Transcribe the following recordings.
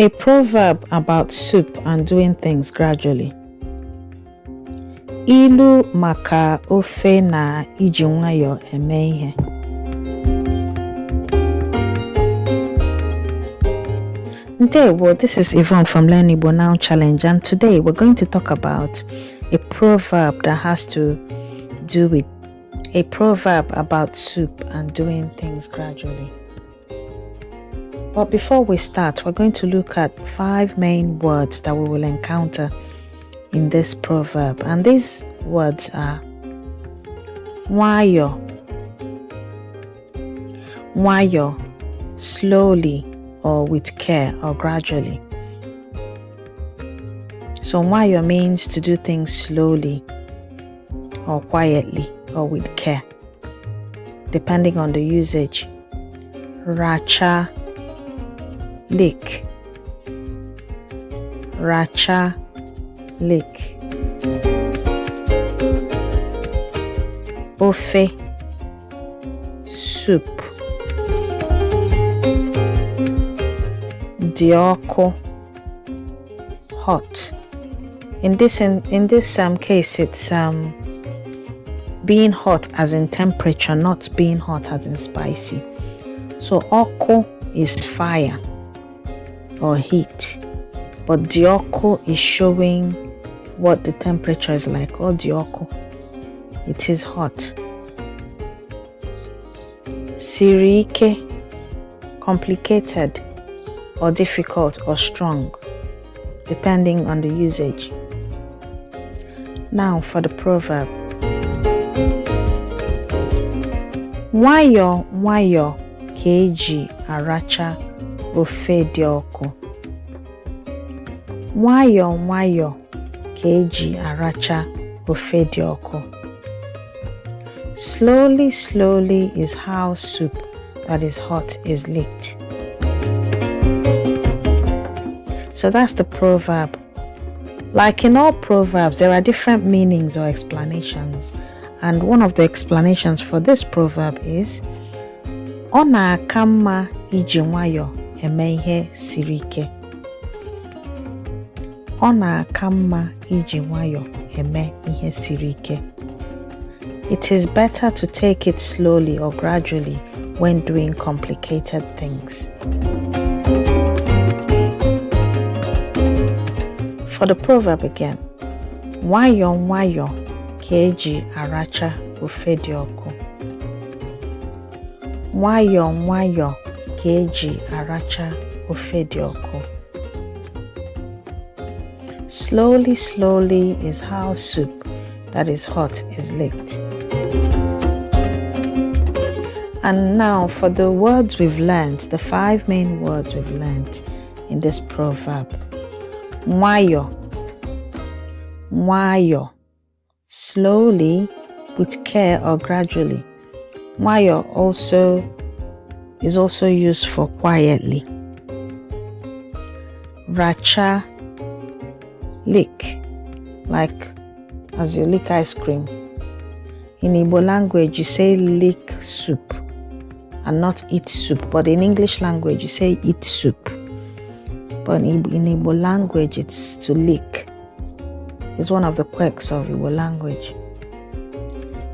A proverb about soup and doing things gradually. Ilu maka ofe na iji nwayọ eme ihe. Well, this is Yvonne from Learn Igbo Now Challenge, and today we're going to talk about a proverb that has to do with a proverb about soup and doing things gradually. But before we start, we're going to look at 5 main words that we will encounter in this proverb, and these words are nwayọ, slowly or with care or gradually. So nwayọ means to do things slowly or quietly or with care, depending on the usage. Racha lick, ofe, soup, dioko, hot. In this case, it's being hot as in temperature, not being hot as in spicy. So oko is fire or heat, but dioko is showing what the temperature is like. Oh, dioko, it is hot. Sirike, complicated or difficult or strong, depending on the usage. Now for the proverb. Nwayọ nwayọ ka eji aracha ofe dị ọkụ. Nwayọ nwayọ ka eji aracha ofe dị ọkụ. Slowly, slowly is how soup that is hot is licked. So that's the proverb. Like in all proverbs, there are different meanings or explanations. And one of the explanations for this proverb is ọ na-aka mma iji nwayọ eme ihe siri ike. Ọ na-aka mma iji nwayọ eme ihe siri ike. It is better to take it slowly or gradually when doing complicated things. For the proverb again, nwayọ nwayọ ka eji aracha ofe dị ọkụ. Nwayọ nwayọ ka eji aracha ofe dị ọkụ. Slowly, slowly is how soup that is hot is licked. And now for the words we've learned, the 5 main words we've learned in this proverb. Nwayọ, nwayọ, slowly, with care or gradually. Nwayọ is also used for quietly. Racha, lick, like as you lick ice cream. In Igbo language, you say lick soup and not eat soup. But in English language, you say eat soup. But in Igbo language, it's to lick. It's one of the quirks of Igbo language.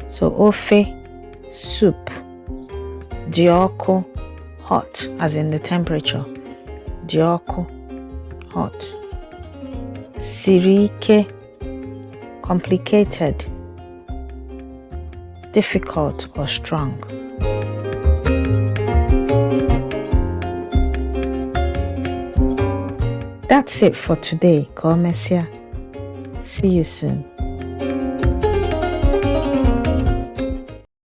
So ofe, soup. Dioko, hot, as in the temperature. Dioko, hot. Sirike, complicated, difficult or strong. That's it for today. Komesia. See you soon.